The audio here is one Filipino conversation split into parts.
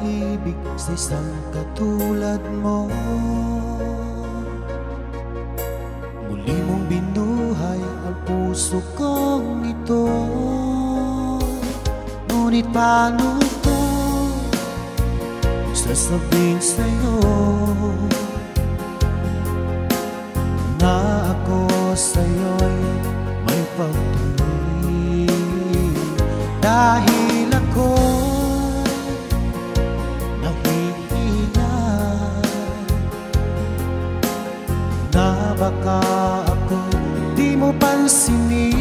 pag-ibig sa isang katulad mo. Muli mong binuhay ang puso kong ito. Ngunit paano ko sasabihin sa'yo na ako sa'yo'y may pagtuloy? Dahil ako nahihiya na baka ako di mo pansinin.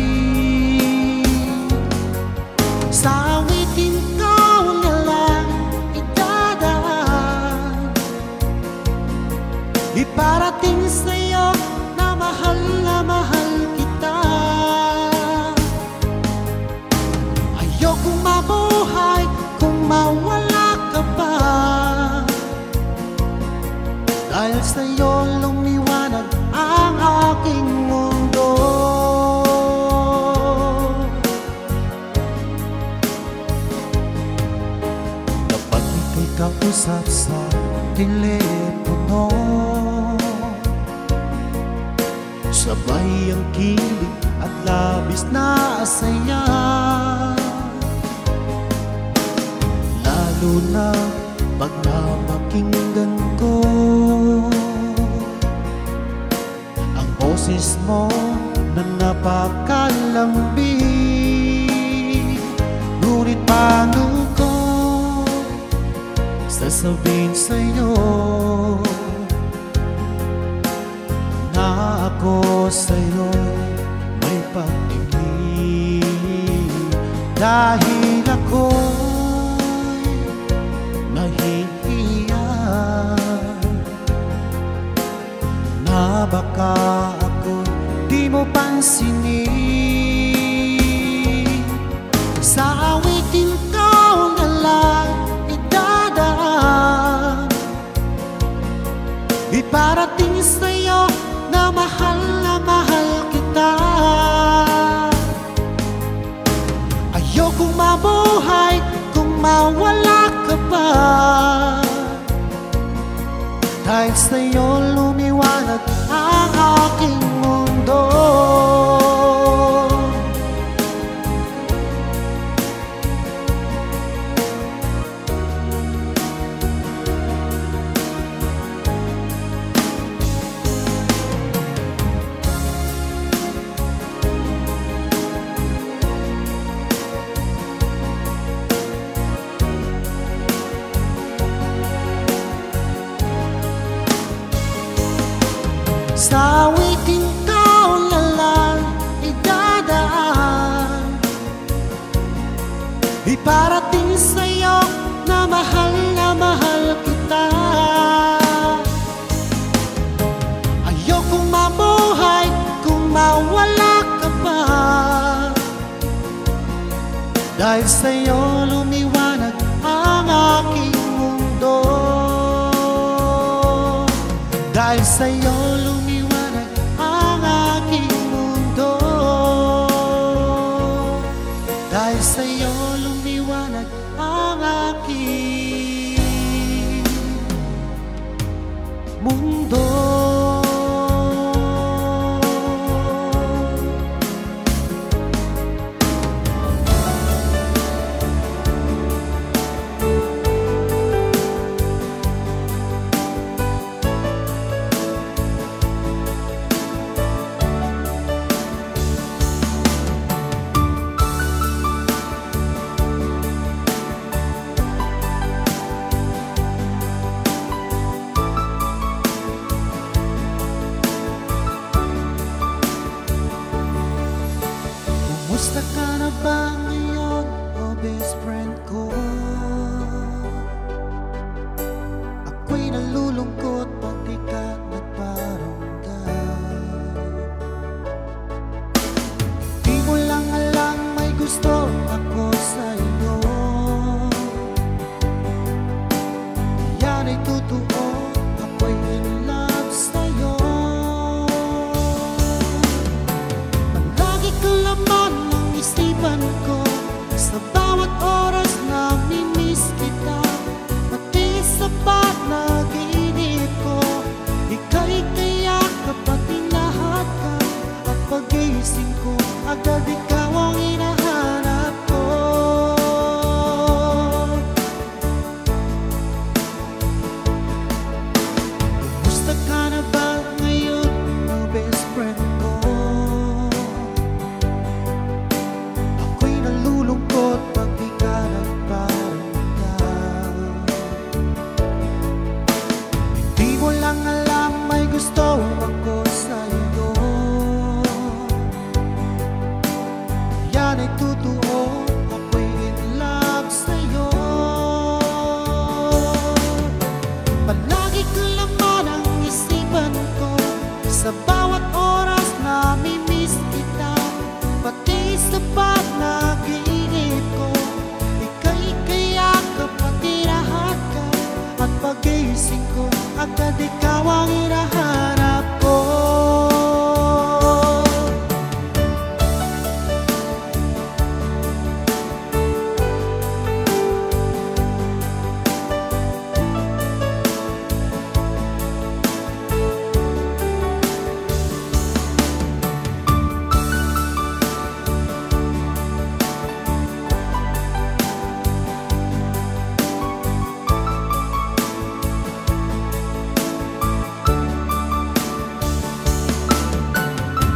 Sa awitin ko na lang idadaan, iparating sa'yo na mahal kita. Ayokong mabuhay kung mawala ka pa, dahil sa'yo lumiwanag ang aking mundo. Kapag ika'y kausap sa telepono, sabay ang kilig at labis na saya. Lalo na pag napakinggan ko ang boses mo na napakalambing. Ngunit paano ko sasabihin sa'yo na ako sa'yo may pag-ibig? Dahil ako'y nahihiya na baka ako di mo pansinin. Sa awitin ko na lang idadaan, iparating sa'yo na mahal kita. Ayokong mabuhay kung mawala ka pa, dahil sa'yo lumiwanag ang aking mundo. Sa awitin ko na lang idadaan, iparating sa'yo na mahal kita. Ayokong mabuhay kung mawala ka pa, dahil sa'yo lumiwanag ang aking mundo. Dahil sa'yo lumiwanag ang aking mundo. Dahil sa'yo lumiwanag ang aking mundo. Kumusta ka na ba ngayon, oh best friend ko? Ako'y nalulungkot pag di ka nagparamdam. Di mo lang alam may gusto ako sa'yo. Yan ay totoo, ako'y in love sa'yo. Palagi ka laman ng isipan ko, sa bawat oras na mimiss kita. pagising ko, agad ikaw ang hinahanap ko. Kumusta ka na ba ngayon, oh best friend ko? Ako'y nalulungkot pag di ka nagparamdam. Hindi mo lang alam, may gusto ako sa'yo. Yan ay totoo, ako'y in love sa'yo. Palagi ka laman ang isipan ko, sa bawat oras na mimiss kita. Pati sa panaginip ko, ika'y kayakap at tirahan ka. At pagising ko, agad ikaw ang hinahanap ko.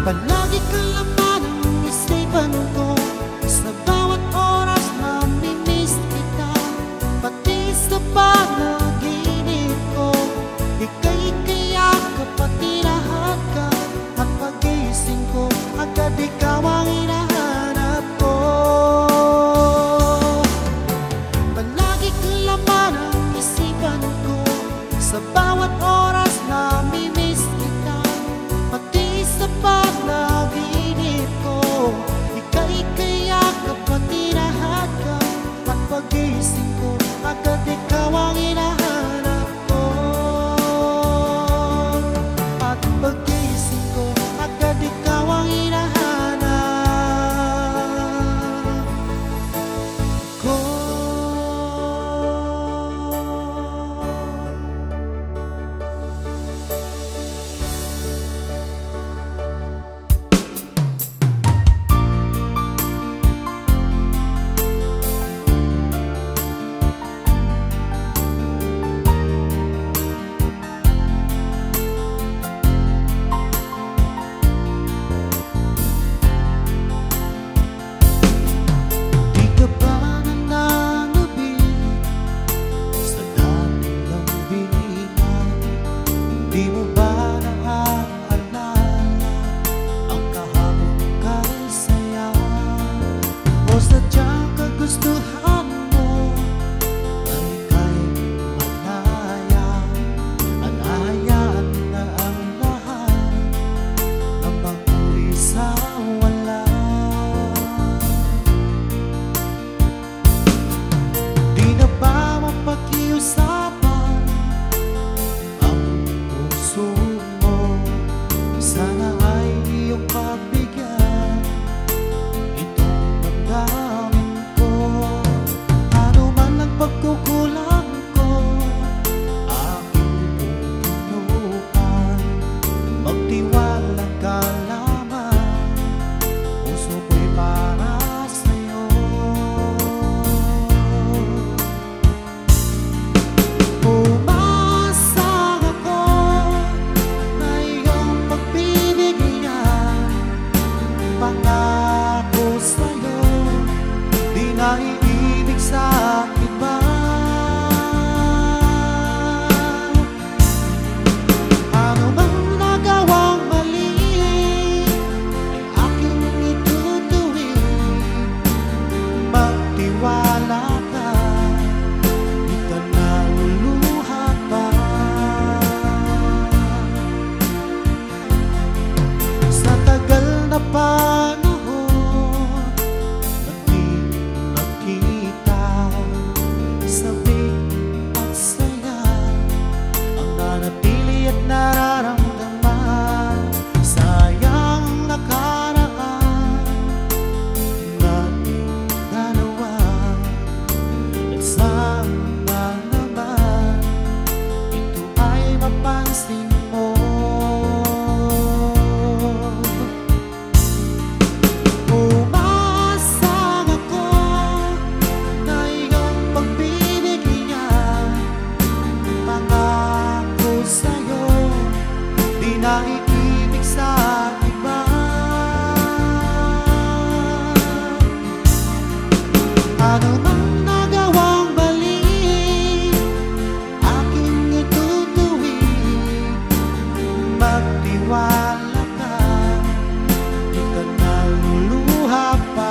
Palagi ka laman ang isipan ko, sa bawat oras na mimiss kita. Pati sa panaginip ko, ika'y kayakap at tirahan ka. At pagising ko, agad ikaw ang hinahanap ko. Palagi ka laman ang isipan ko, sa bawat oras na mimiss kita. Pati sa panaginip ko, ika'y kayakap at tirahan ka. At pagising ko, agad ikaw ang hinahanap ko. At pagising ko, agad ikaw ang hinahanap ko. Di ka ba nananabik sa dami ng biningan? Di mo ba naaalala ang kahapon kay saya? O sadyang kagustuhan mo ay ika'y malaya? At ahayaan na ang lahat na mag-uwi sa wala. Di na ba mapakiusapan ang puso mo? Sana ay iyong pagbigyan itong damdamin ko. Ano man ang pagkukulang ko, aking tutulungan. Magtiwala ka lamang, puso ko'y para sa'yo. Umasa ako na iyong pagbibigyan. Pangako sa'yo, di na iibig sa iba. Ano mang nagawang mali, ay aking itutuwid. Magtiwala ka, di ka naluluha pa. Sa tagal na panahon na di Ano mang nagawang mali, aking itutuwid. Magtiwala ka, di ka naluluha pa.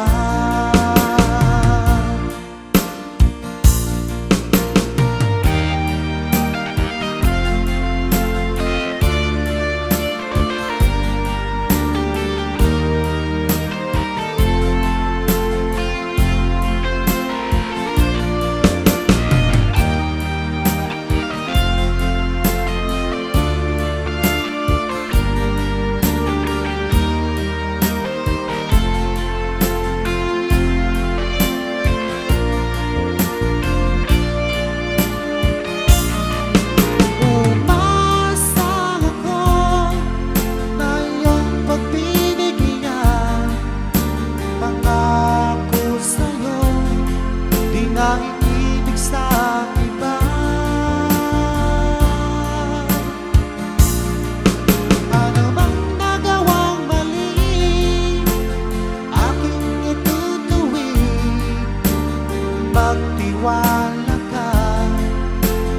Ibig sa iba. Ano bang nagawang mali, aking itutuwid. Magtiwala ka,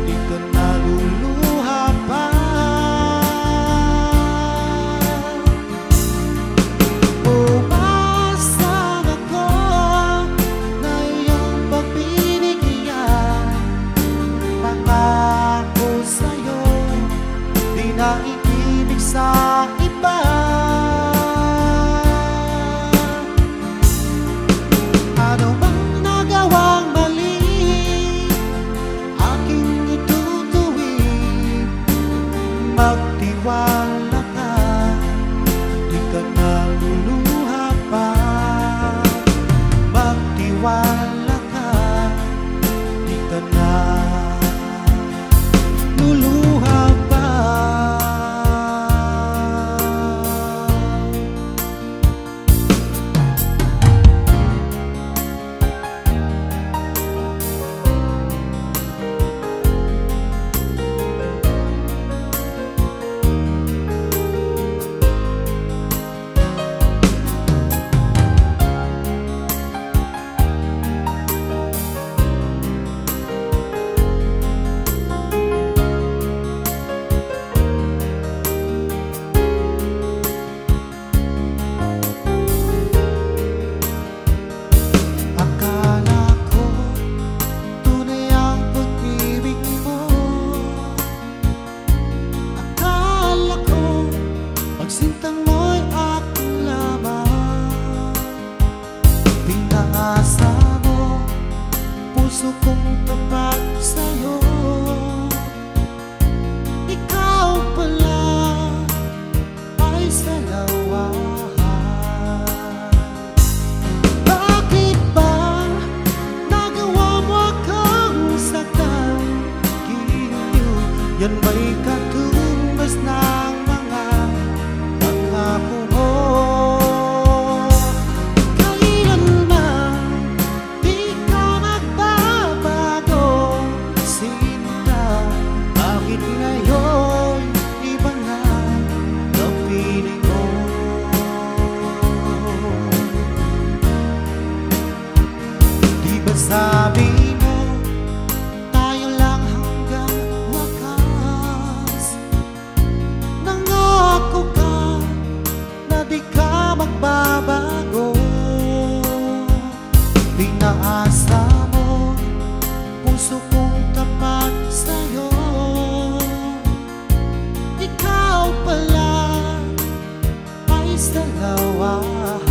di ka naluluha pa. Umasang ako na iyong pagbibigyan. Pangako sa'yo, di na iibig sa iba. Ano bang nagawang mali, aking itutuwid. Magtiwala ka, di ka naluluha pa. Magtiwala ka, di ka naluluha pa. Sintang mo'y aking lamang. Pinaasa mo, puso kong tapat sa'yo. Ikaw pala ay salawahan. Bakit ba nagawa mo akong saktan? Ginyo, yan ba'y katumbas ng ako mo? Kailanman di ka magbabago, sinta. Bakit ngayon iba na ang piling mo? Di ba sabi mo tayo lang hanggang wakas? Nangako ka di ka magbabago. Pinaasa mo, puso kong tapat sa'yo. Ikaw pala ay salawahan.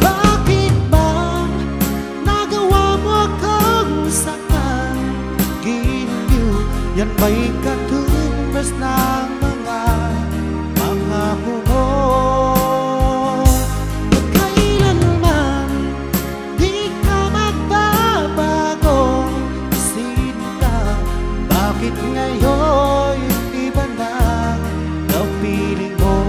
Bakit ba nagawa mo akong saktan? Ginyo, yan ba'y katumbas ng ako mo? Kailanman di ka magbabago, sinta. Bakit ngayon iba na ang piling mo?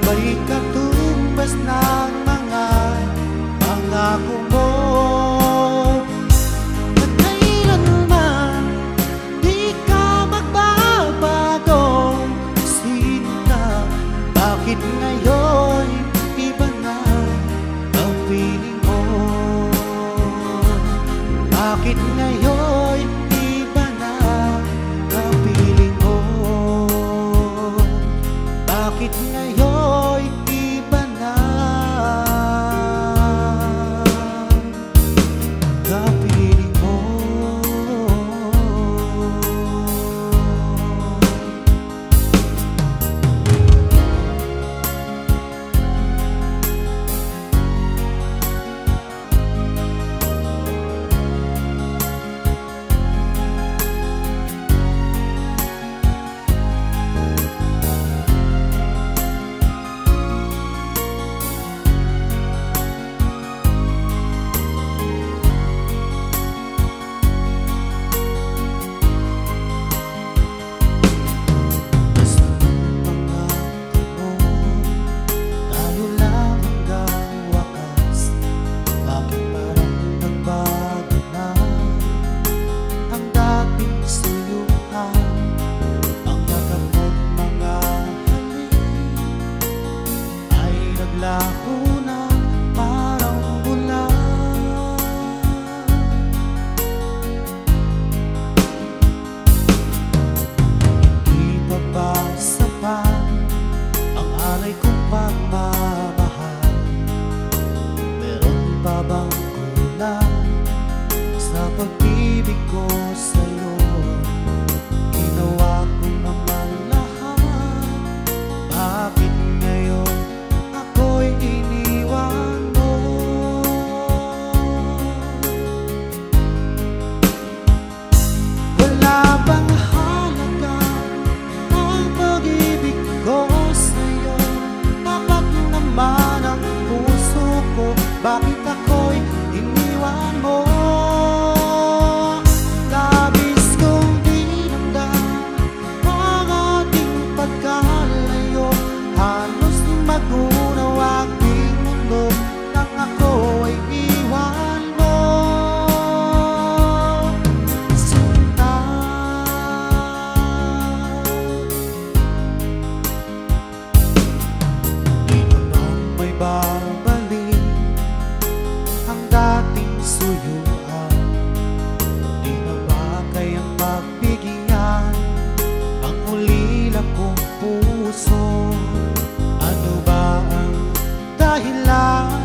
May katumbas ng mga pangako mo na kailanman di ka magbabagong sinta. Bakit ngayon iba na ang feeling mo? Bakit ngayon iba na ang feeling mo? Bakit ngayon iba na ang feeling mo? Laho na parang bula. Hindi pa ba sapat ang alay kong pagmamahal? Meron pa bang kulang sa pag-ibig ko sa'yo? Ginawa ko naman lahat, bakit ngayon ako'y iniwan mo? Wala bang halaga ang pag-ibig ko sa'yo? Tapat naman ang puso ko, bakit ako'y iniwan mo? Labis kong dinamdam ang ating pagkalayo, halos magunaw aking mundo nang ako ay iwan mo. Sinta, di naman may babalik ang dating suyuan. Di na ba kayang pagbigyan ang ulila kong puso? Ano ba ang dahilan?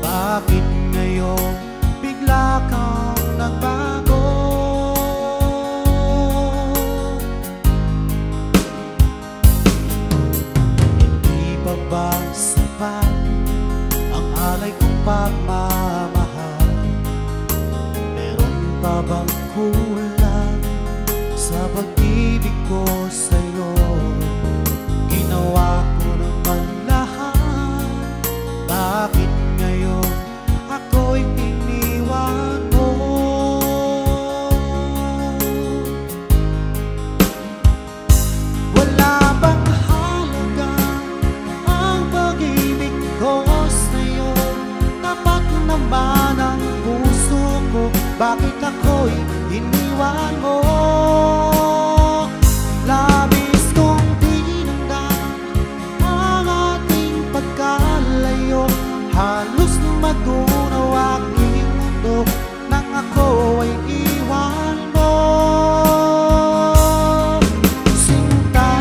Bakit ngayon bigla kang nagbago? Hindi pa ba sapat ang alay kong pagmamahal? Meron pa bang kulang sa pag-ibig ko sa'yo? Ginawa ko naman lahat, bakit ngayon ako'y iniwan mo? Wala bang halaga ang pag-ibig ko sa'yo? Tapat naman ang puso ko, bakit ako'y iniwan mo? Labis kong dinamdam ang ating pagkalayo, halos magunaw aking mundo nang ako ay iwan mo. Sinta,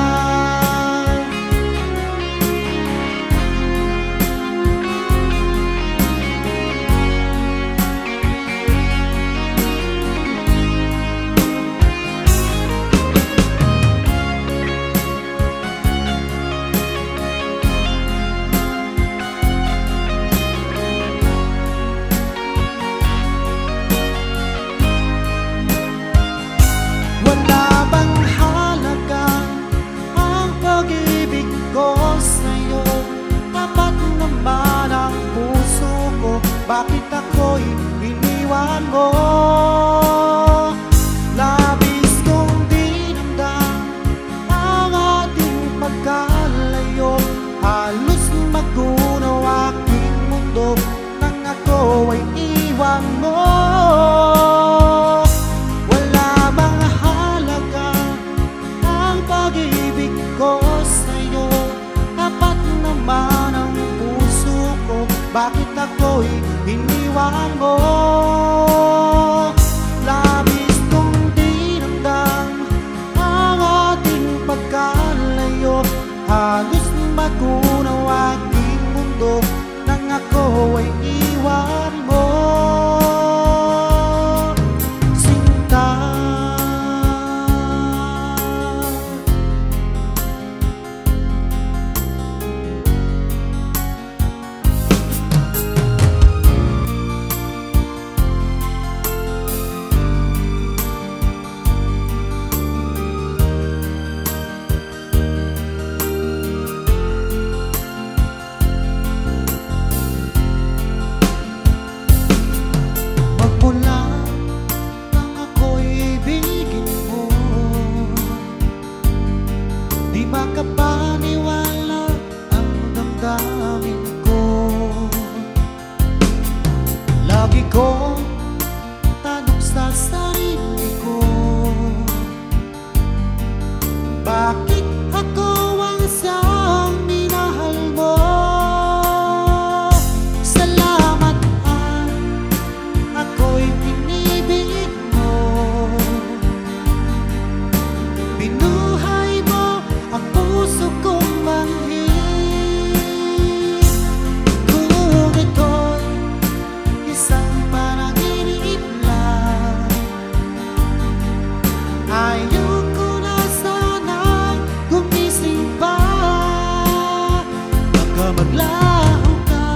bakit ako'y iniwan mo? Labis kong dinamdam ang ating pagkalayo, halos Nagbago ng aking mundo nang ako ay iwan mo, sinta. Di makapaniwala ang damdamin ko. Lagi kong tanong sa sarili ko, bakit ako ang siyang minahal mo? Salamat at ako'y inibig mo. Binuhay mo ang puso kong manhid. Kung ito'y isang panaginip lang, ayoko na sanang gumising pa. Baka maglaho ka.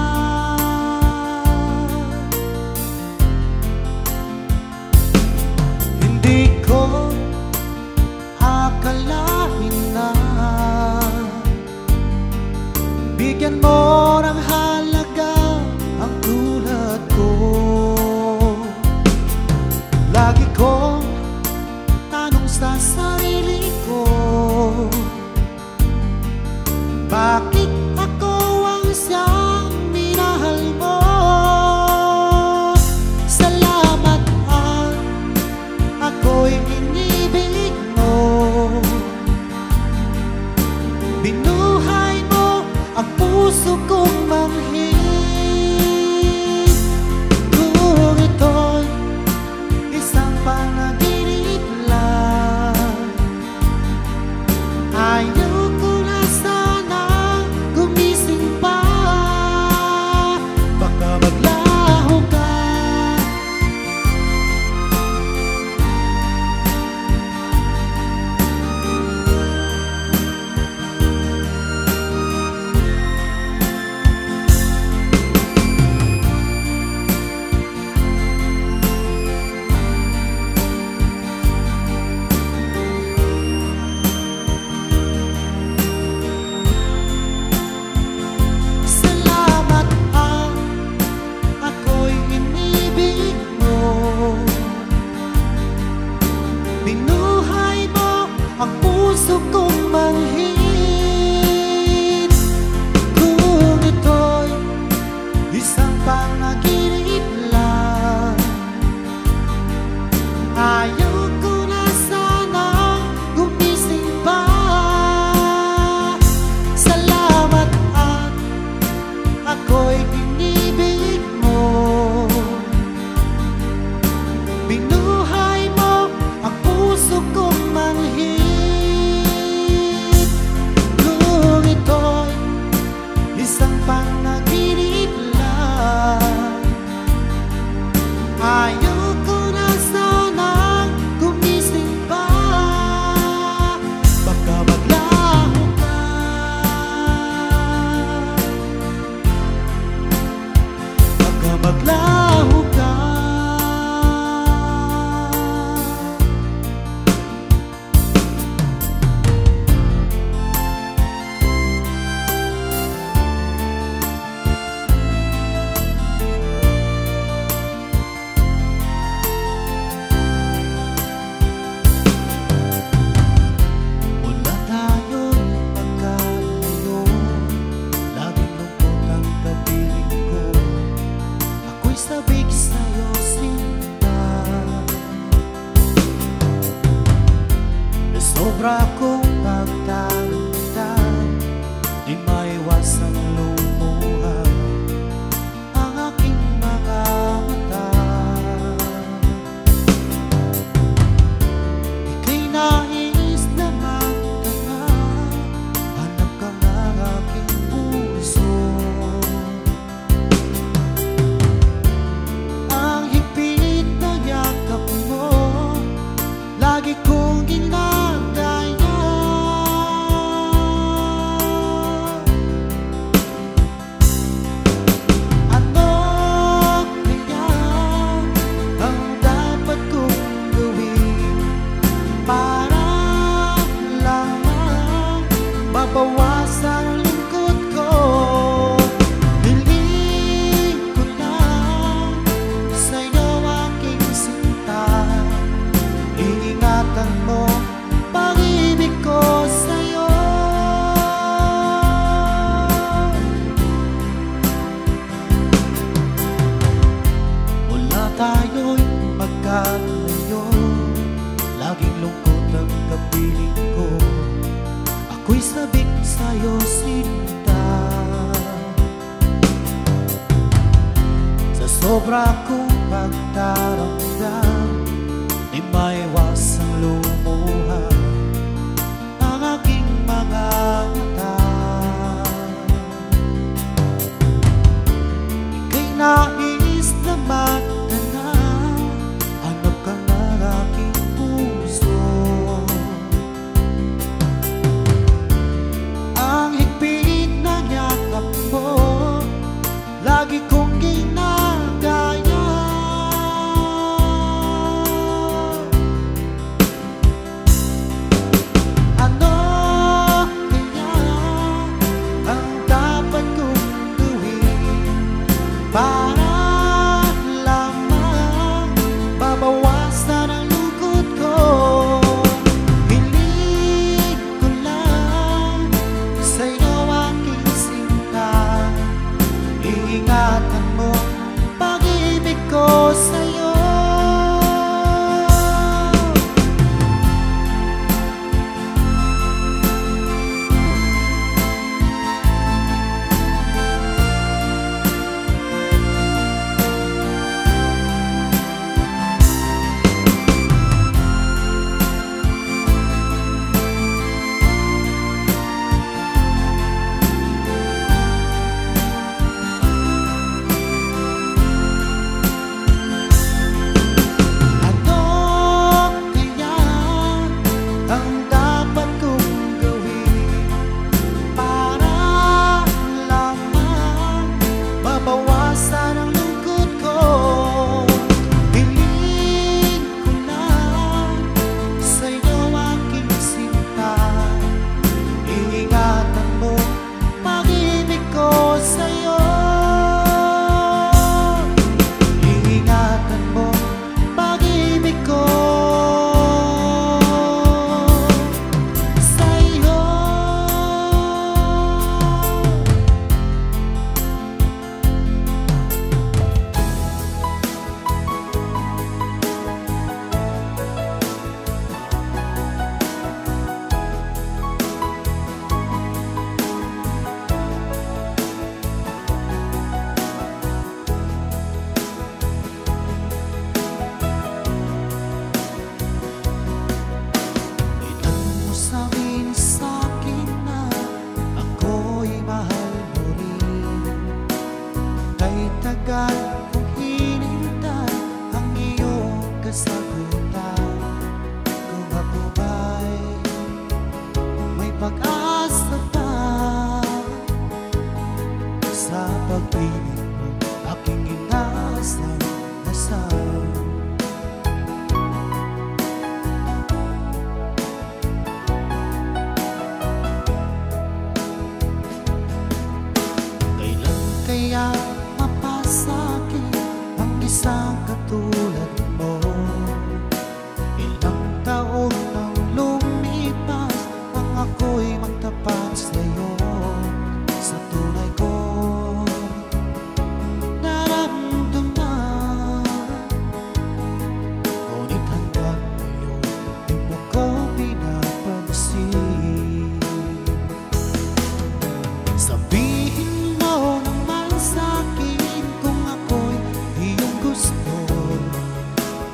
Hindi ko akalain na bigyan mo ng halaga ang tulad ko. Lagi kong tanong sa sarili ko, bakit ako ang siyang minahal mo? Salamat at ako'y inibig mo. Binuhay mo ang puso kong manhid. Kung ito'y isang panaginip lang, ayoko na sana gumising pa. Baka maglaho ka. Salamat at ako'y inibig mo. Binuhay mo ang puso kong manhid. Kung ito'y isang panaginip lang, ayoko na sana gumising pa. Salamat at ako'y inibig mo. Binuhay mo ang puso kong manhid. mabawasan ang lungkot ko. Hiling ko lang sa'yo aking sinta, iingatan mo pag-ibig ko sa'yo. Wala tayo'y magkalayo, laging lungkot ang kapiling ko. Ako'y sabik sa'yo, sinta. Sa sobra kong pagdaramdam, di maiwasang lumuha ang aking mga mata. Ika'y nais na magdala, hanap ka ng aking puso. Ang higpit na yakap mo, lagi kong ginagaya. Ano kaya ang dapat kong gawin para lamang mabawasan ang lungkot ko? Hiling ko lang sa'yo aking sinta, iingatan mo pag-ibig ko sa'yo. Bawasan ang lungkot ko. Hiling ko lang sa'yo aking sinta, iingatan mo pag-ibig ko sa'yo. Iingatan mo pag-ibig ko sa'yo. Sabihin sa'kin na ako'y mahal mo rin, kay tagal kong hinintay ang iyong kasagutan. Kung ako ba'y may pag-asa pa sa pag-ibig mo, aking inasal-asal. Kaya mapasa'kin ang isang katulad mo. Ilang taon nang lumipas ang ako'y magtapat sa'yo. Sa tunay ko naramdaman, ngunit hanggang ngayon di mo ko pinapansin. Sabihin mo naman sa'kin kung ako'y iyong gusto,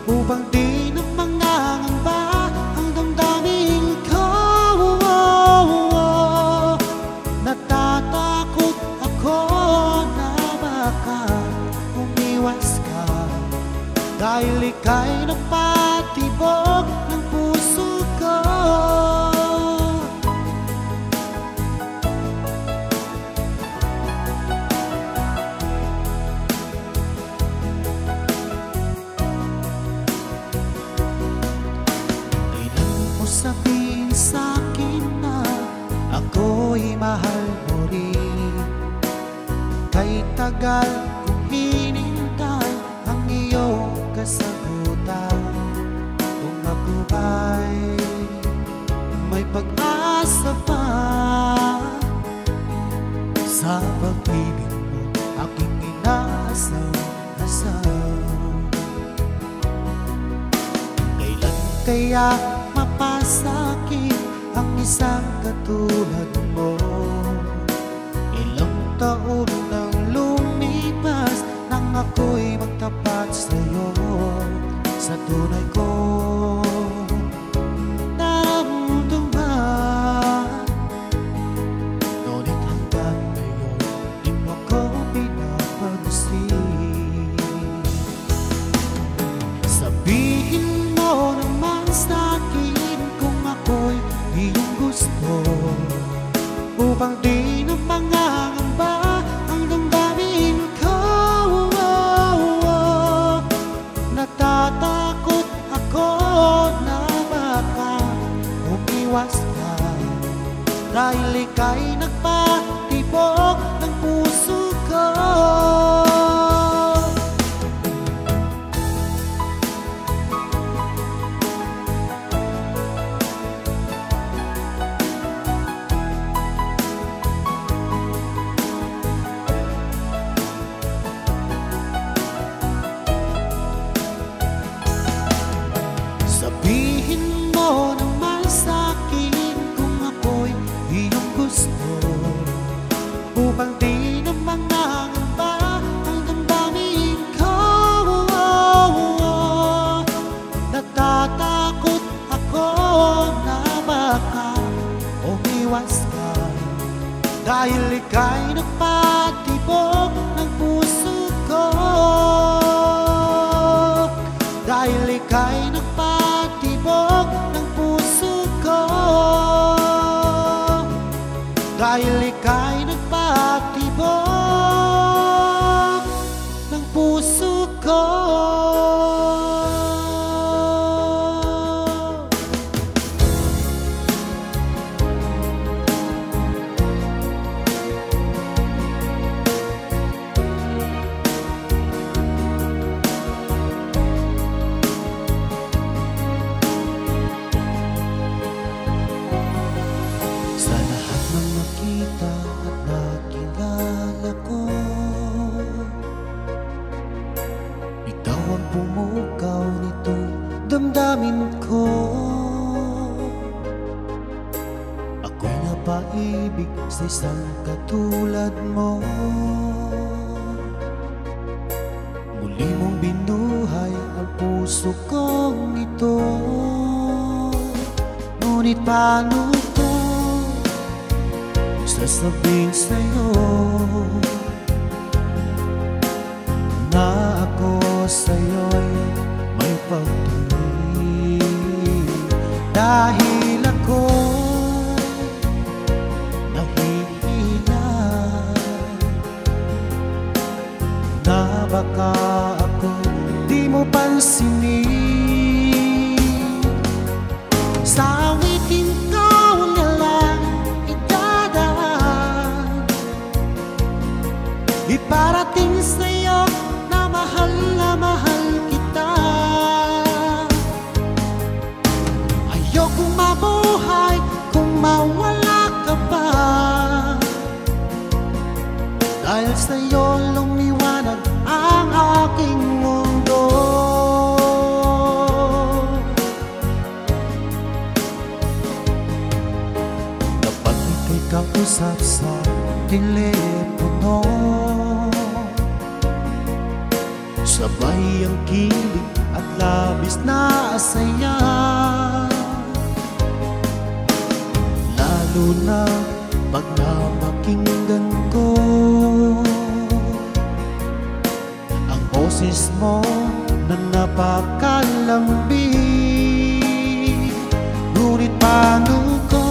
upang di na mangangamba ang damdamin ko. Natatakot ako na baka umiwas ka, dahil ika'y nagpatibok ng puso ko. Sabihin sa'kin na ako'y ako'y mahal mo rin. Kay tagal kong hinintay ang iyong kasagutan. Kung ako ba'y may pag-asa pa sa pag-ibig mo, aking inaasam-asam. Kailan kaya mapasakit ang isang katulad mo? Ilang taon nang lumipas nang ako'y magtapat sa'yo. Sa tunay kong naramdaman, ngunit hanggang ngayon di mo ko pinapansin. Sabihin mo naman sa'kin kung ako'y iyong gusto, upang di na mangangamba ang damdamin ko. Natatakot ako na baka umiwas ka, dahil ika'y nagpatibok ng puso ko. Sabihin mo naman sa'kin kung ako'y iyong gusto, upang di na mangangamba ang damdamin ko. Natatakot ako na baka umiwas ka, dahil ika'y nagpatibok ng puso ko. Dahil ika'y nagpatibok ng puso ko. Dahil ika'y nagpatibok ng puso ko. Sa lahat ng nakita at nakilala ko, ikaw ang pumukaw nitong damdamin ko. Ako'y napaibig sa isang katulad mo. Muli mong binuhay ang puso kong ito. Ngunit paano ko sasabihin sa'yo na ako sa'yo'y may pagtuloy? Dahil ako nahihiya na baka ako di mo pansinin. Sa awitin ko na lang idadaan, iparating sa'yo na mahal kita. Ayokong mabuhay kung mawala ka pa, dahil sa'yo lumiwanag ang aking mundo. Kapag ika'y kausap sa telepono, sabay ang kilig at labis na saya. Lalo na pag napakinggan ko ang boses mo na napakalambing. Ngunit paano ko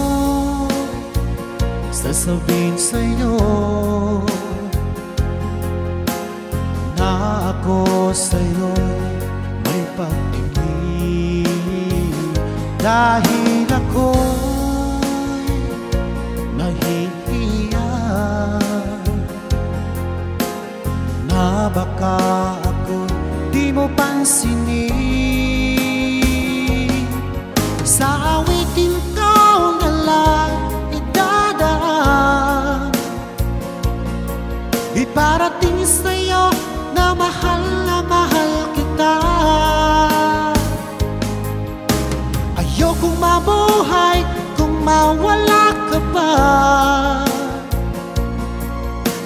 sasabihin sa'yo na ako sa'yo'y may pag-ibig? Dahil ako'y nahihiya Iparating sa'yo na mahal kita. Ayokong mabuhay kung mawala ka pa.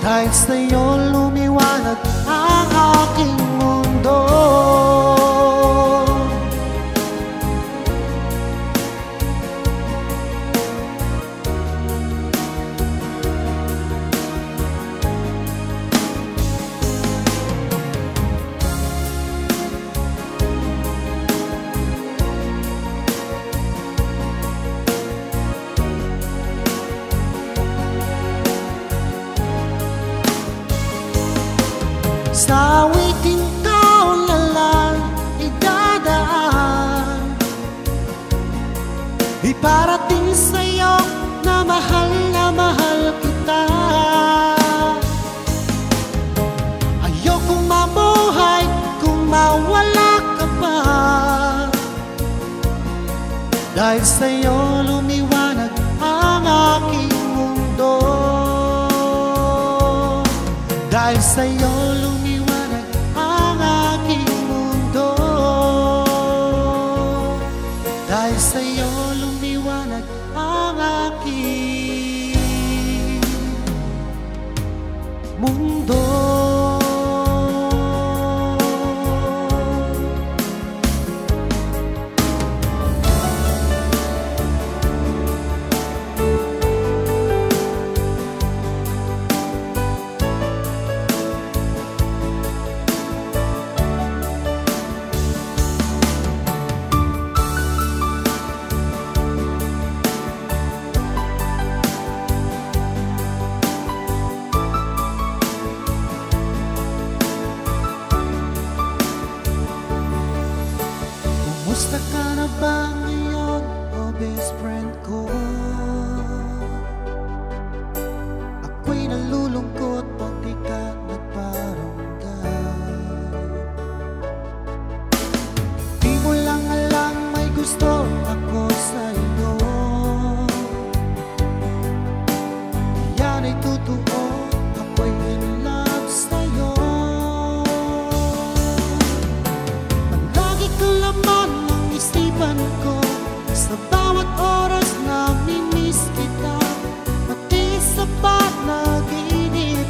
Dahil sa'yo lumiwanag ang aking mundo. Sa awiting kaulalan idadaan, iparating sa'yo na mahal kita. Ayokong mabuhay kung mawala ka pa. Dahil sa'yo lumiwanag ang aking mundo. Dahil sa'yo lumiwanag ang aking mundo. Dahil sa'yo lumiwanag ang aking mundo. Kumusta ka na ba ngayon, oh best friend ko? Ako'y nalulungkot pag di ka nagparamdam. Di mo lang alam may gusto ako sa'yo. Yan ay totoo, ako'y in love sa'yo. Palagi ka laman isipan ko, sa bawat oras na mimiss kita, pati sa panaginip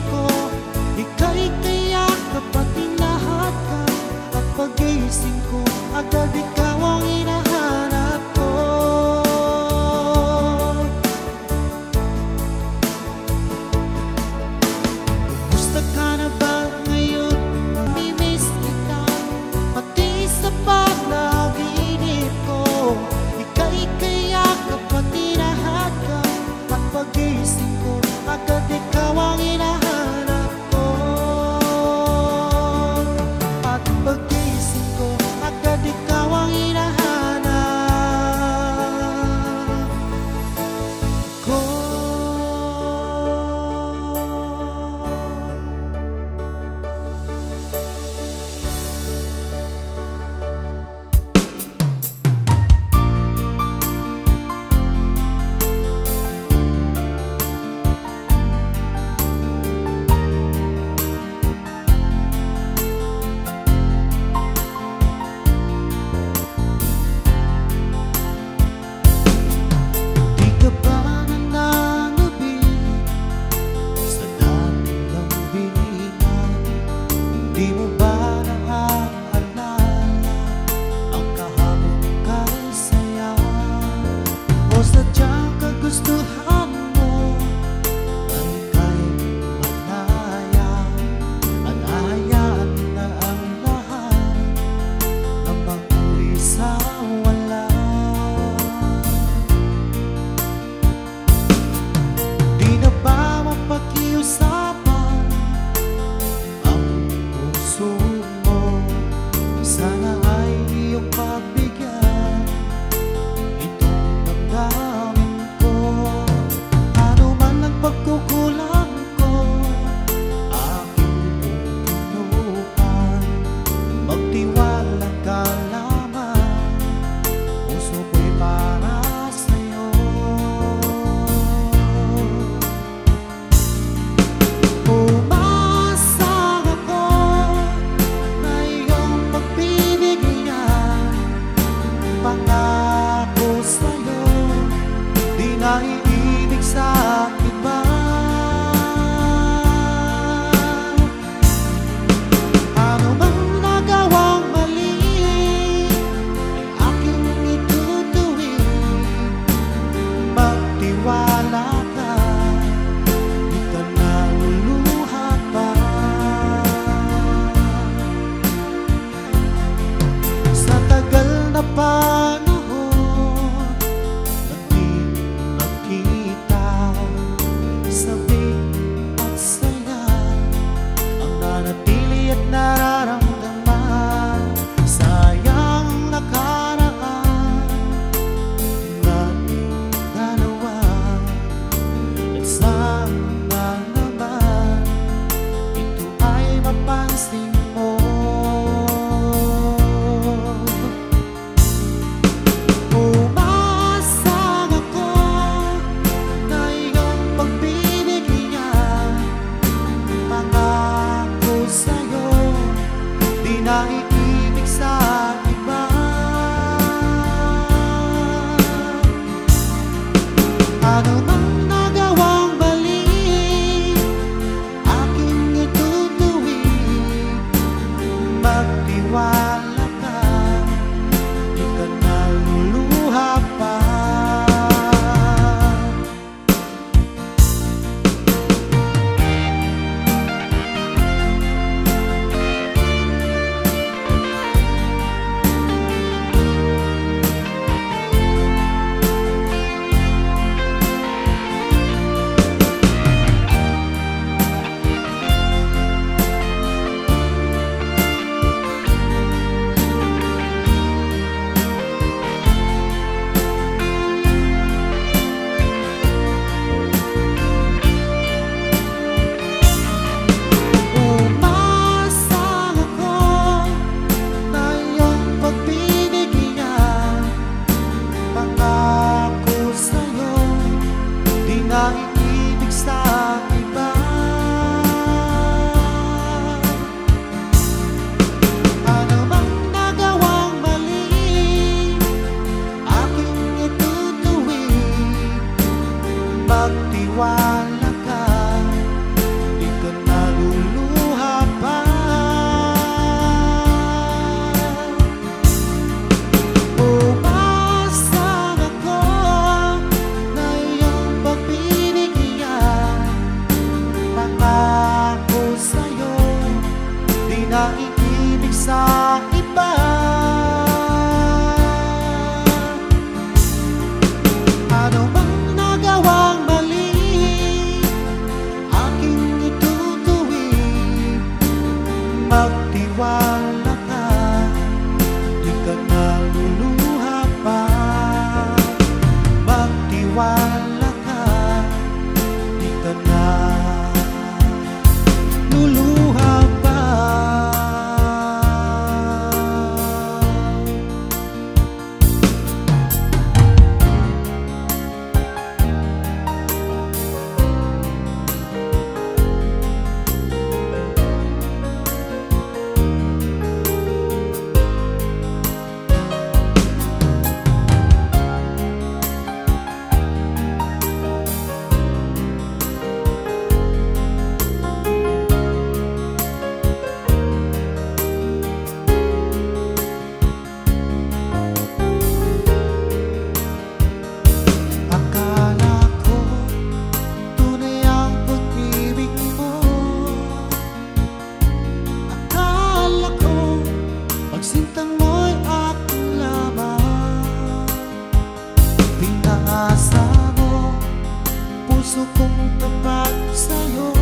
kong tapat sa'yo.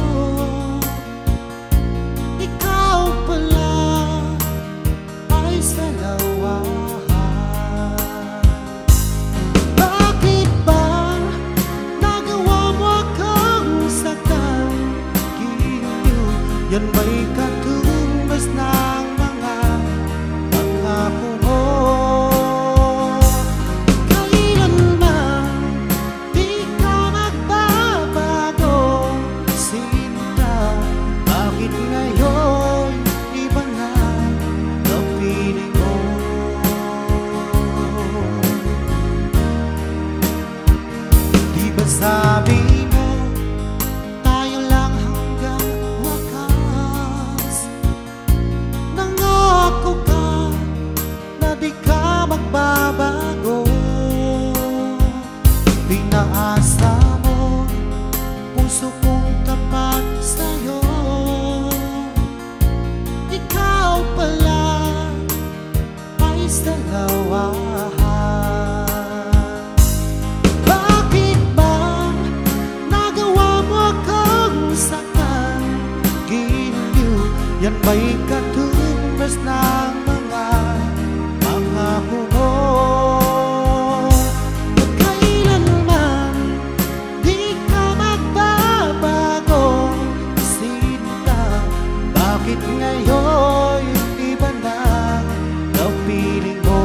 Ikaw pala ay salawahan. Bakit ba nagawa mo akong saktan? Giliw, yan ba'y katumbas ng mga pangako mo? Sabi mo, tayo lang hanggang wakas. Nangako ka na di ka magbabago. Pinaasa mo, puso kong tapat sa'yo. Ikaw pala ay salawahan. Yan ba'y katumbas ng mga pangako mo? At kailanman di ka magbabago, sinta. Bakit ngayon iba na ang piling mo?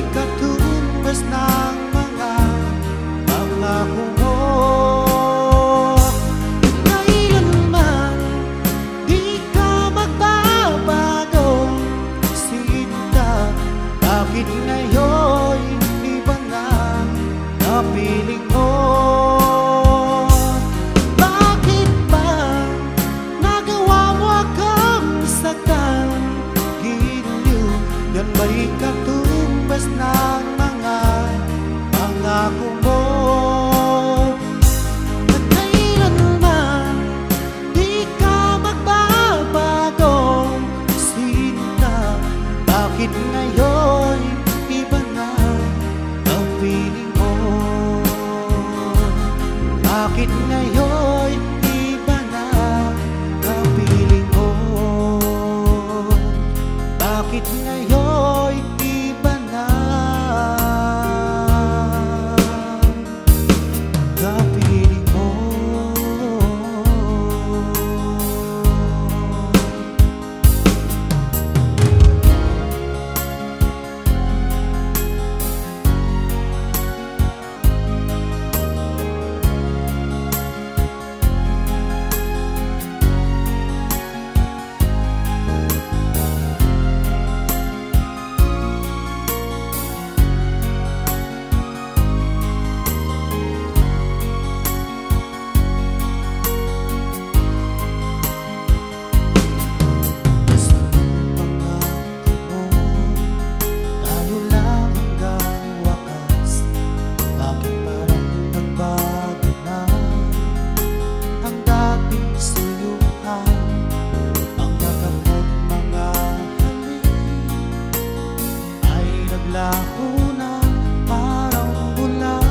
Katumbas ng mga pangako mo. Kailanman di ka magbabago, sinta. Bakit ngayon iba na napiling mo? Bakit ba nagawa mo akong saktan? Giliw, yan ba'y katumbas ng mga pangako mo? At kailanman di ka magbabago, sinta. Bakit ngayon iba na ang piling mo? Bakit ngayon iba na ang piling mo? Bakit ngayon iba na kapiling mo? Lahuna parang bulan.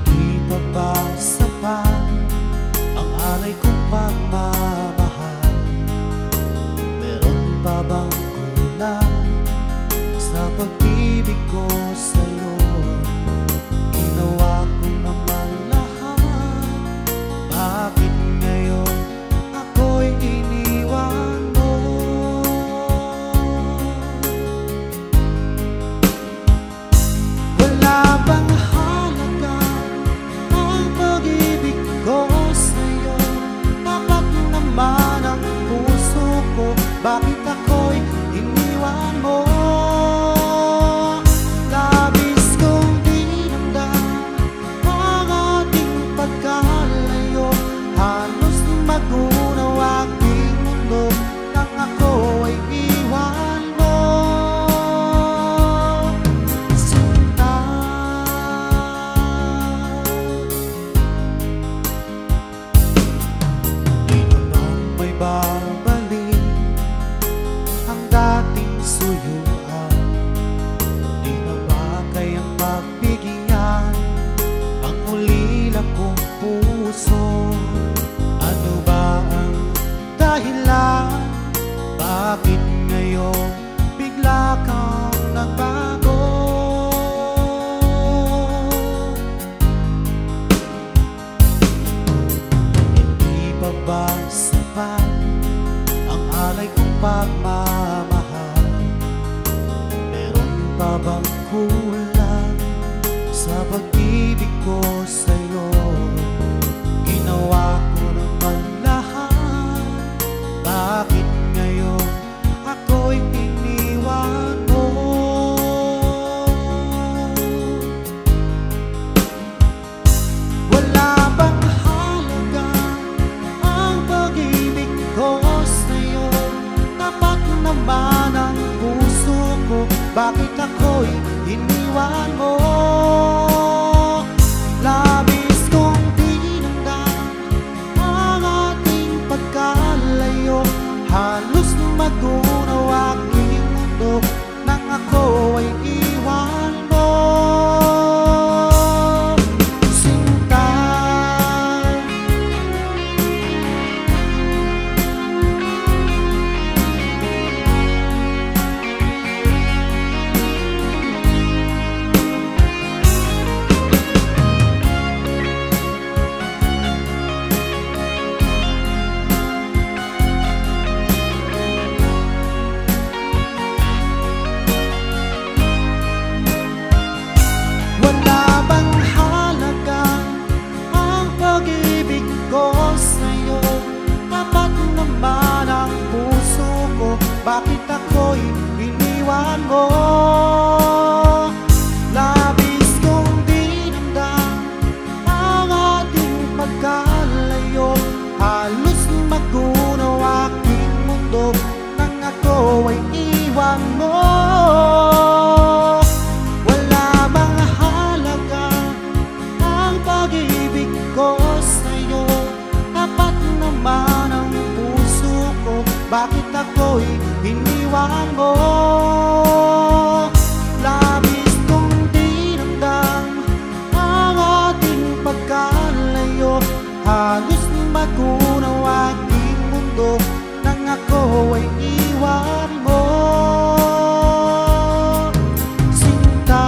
Di pa ba sapat ang alay kong pagmamahal? Meron pa bang kulang sa pag-ibig ko sa'yo? Ginawa ko naman lahat, bakit ngayon iniwan mo? Wala bang halaga ang pag-ibig ko sa'yo? ba sapat ang alay kong pagmamahal? Meron pa bang kulang sa pag-ibig ko sa'yo? Ginawa ko naman lahat, bakit ngayon ako'y iniwan mo? Wala bang halaga ang pag-ibig ko sa'yo? Tapat naman ang puso ko, bakit ako'y iniwan mo? Labis kong dinamdam ang ating pagkalayo, halos magunaw aking mundo nang ako ay iwan mo. Sinta, wala bang halaga ang pag-ibig ko sa'yo? Tapat naman ang puso ko, bakit ako'y iniwan mo? Labis kong dinamdam ang ating pagkalayo, halos magunaw aking mundo nang ako ay iwan mo. Wala bang halaga ang pag-ibig ko sa'yo? Tapat naman ang puso ko, bakit ako'y iniwan mo? Labis kong dinamdam ang ating pagkalayo, halos magunaw aking mundo nang ako ay iwan mo. Sinta,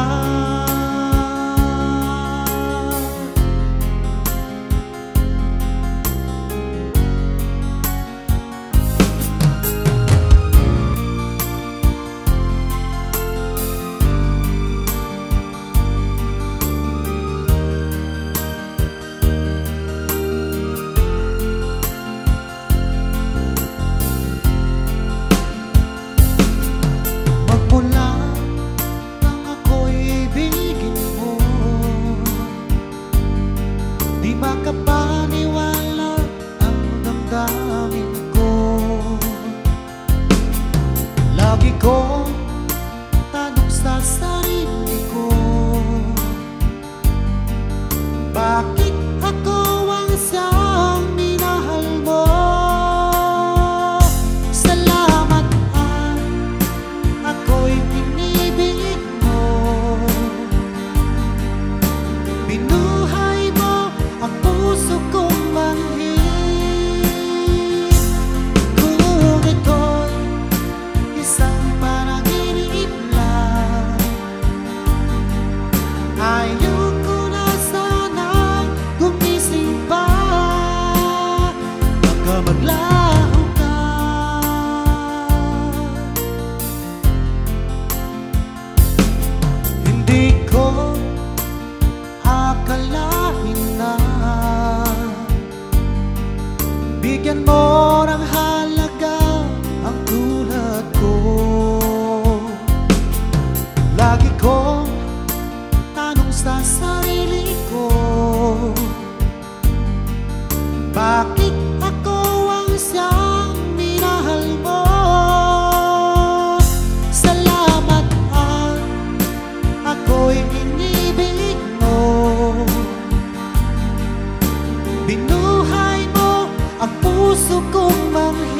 magmula nang ako'y ibigin mo, di makapaniwala ang damdamin ko. Lagi kong tanong sa sarili ko, bakit ako ang siyang minahal mo? Salamat at ako'y inibig mo, binuhay mo ang puso kong manhid. Kung ito'y isang panaginip lang, ayoko na sanang gumising pa. Baka maglaho ka, hindi ko akalain na bigyan mo ng halaga ang tulad ko. Lagi kong tanong sa sarili ko, bakit ako ang siyang minahal mo? Salamat at ako'y inibig mo, binuhay mo ang puso kong manhid.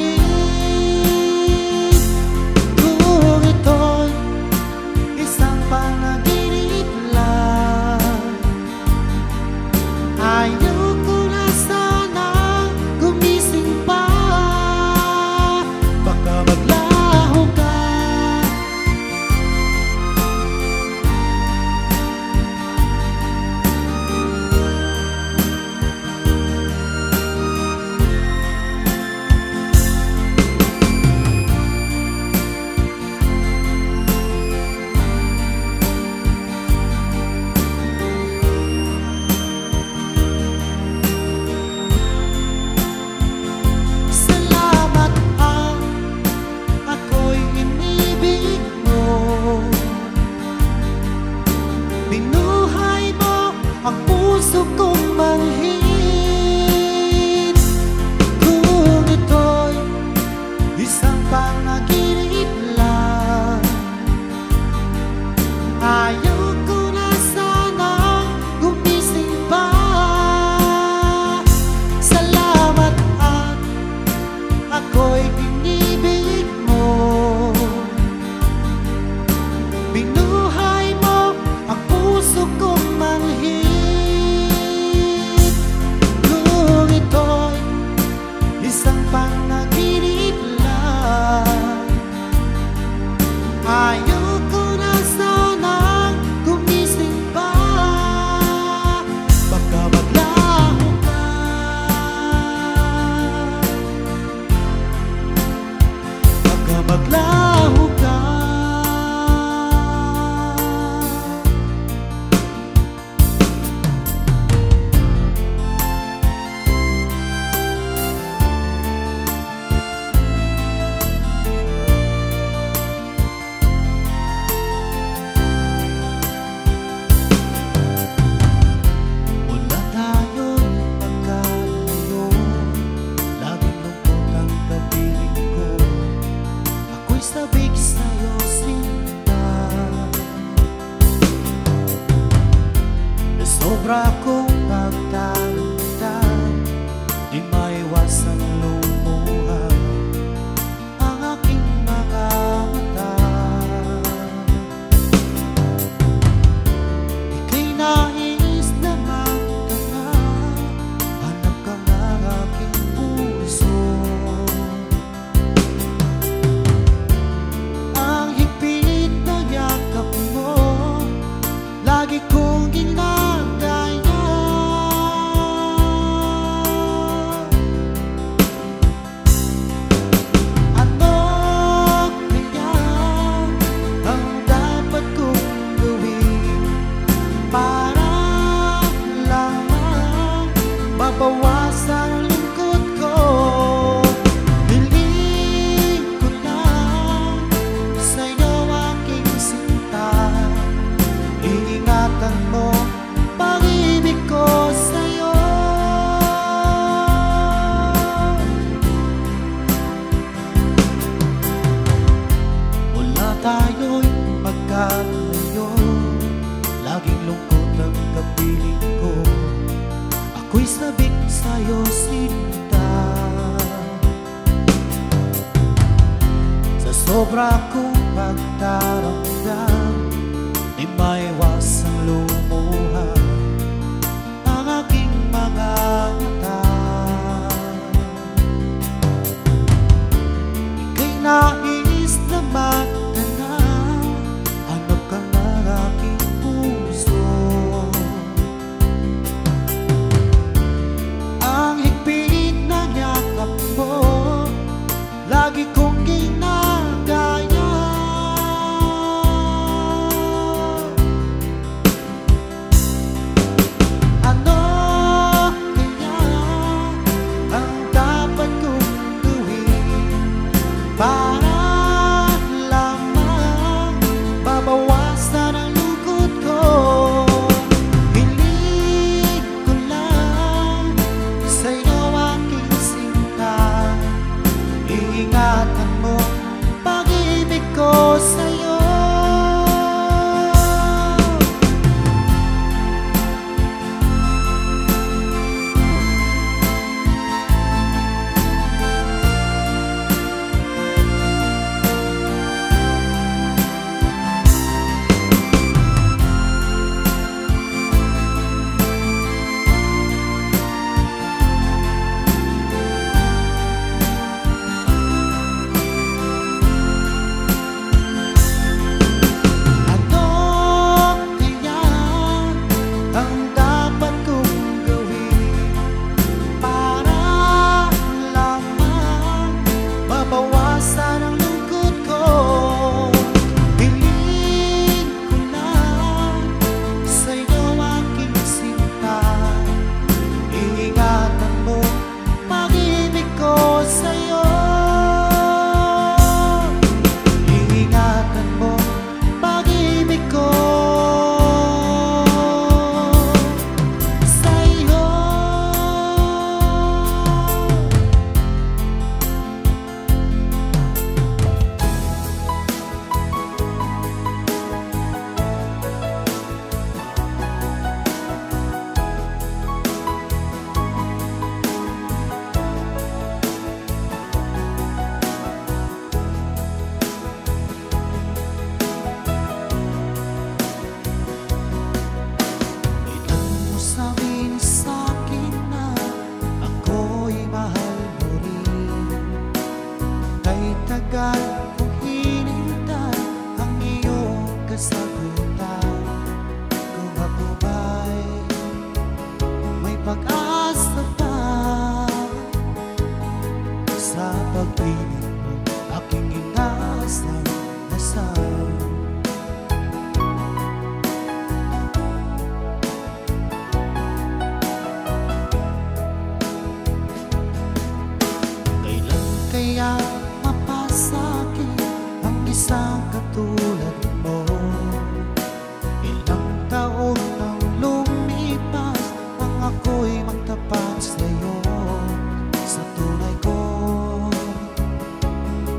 sobra kong pagdaramdam, di maiwasang lumuha ang aking mga mata. Ika'y nais na magtanong, hanap ka ng aking puso. Ang higpit ng yakap mo, lagi kong ginagaya. Ano kaya ang dapat kong gawin para lamang mabawasan ang lungkot ko? Hiling ko lang sa'yo aking sinta, iingatan mo pag-ibig ko sa'yo. Bawasan ang lungkot ko, hiling ko lang sa'yo aking sinta, iingatan mo pag-ibig ko sa'yo. Iingatan mo pag-ibig ko sa'yo. Tagal kong hinintay ang iyong kasagutan. Kung ako ba'y may pag-asa pa sa pag-ibig mo, aking inasam-asam. Kailan kaya sa'kin ang isang katulad mo? Ilang taon nang lumipas nang ako'y magtapat sa'yo. Sa tunay ko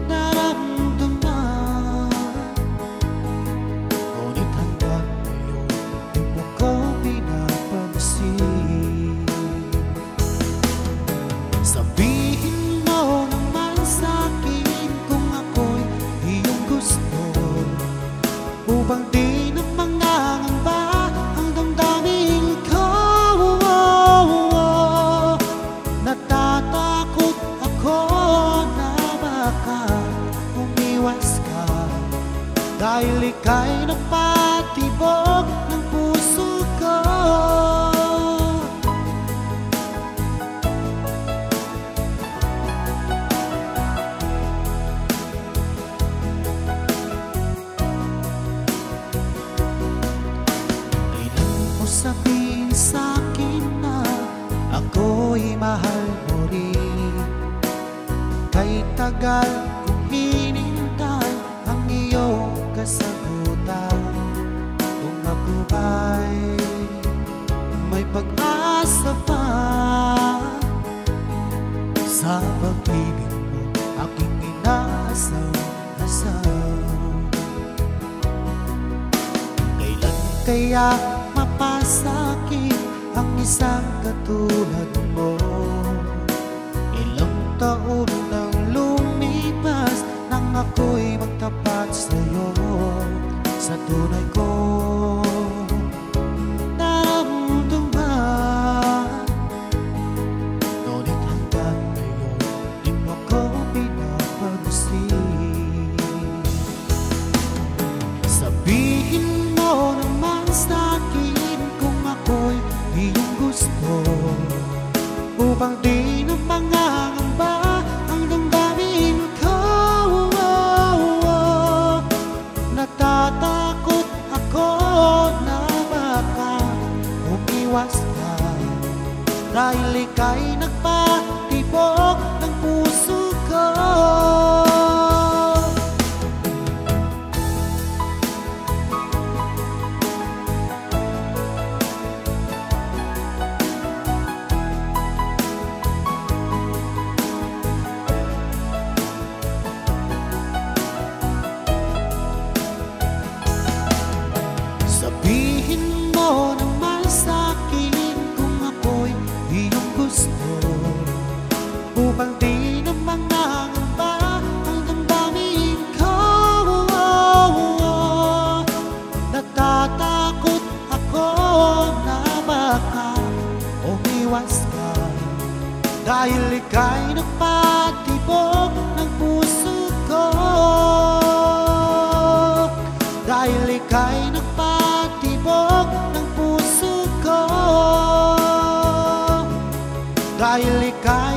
naramdaman, ngunit hanggang ngayon di mo ko pinapansin. Sabihin mo naman sa'kin kung ako'y iyong gusto, upang di na mangangamba ang damdamin ko. Natatakot ako na baka umiwas ka, dahil ika'y napatibok ng puso ko. Sabihin sa'kin na ako'y mahal mo rin, kay tagal kong hinintay ang iyong kasagutan. Kung ako ba'y may pag-asa pa sa pag-ibig mo, aking inasam-asam. Kailan kaya mapasa'kin ang isang katulad mo? Ilang taon nang lumipas nang ako'y magtapat ka o umiwas ka, dahil ika'y nagpatibok ng puso ko. Dahil ika'y nagpatibok ng puso ko. Dahil ika'y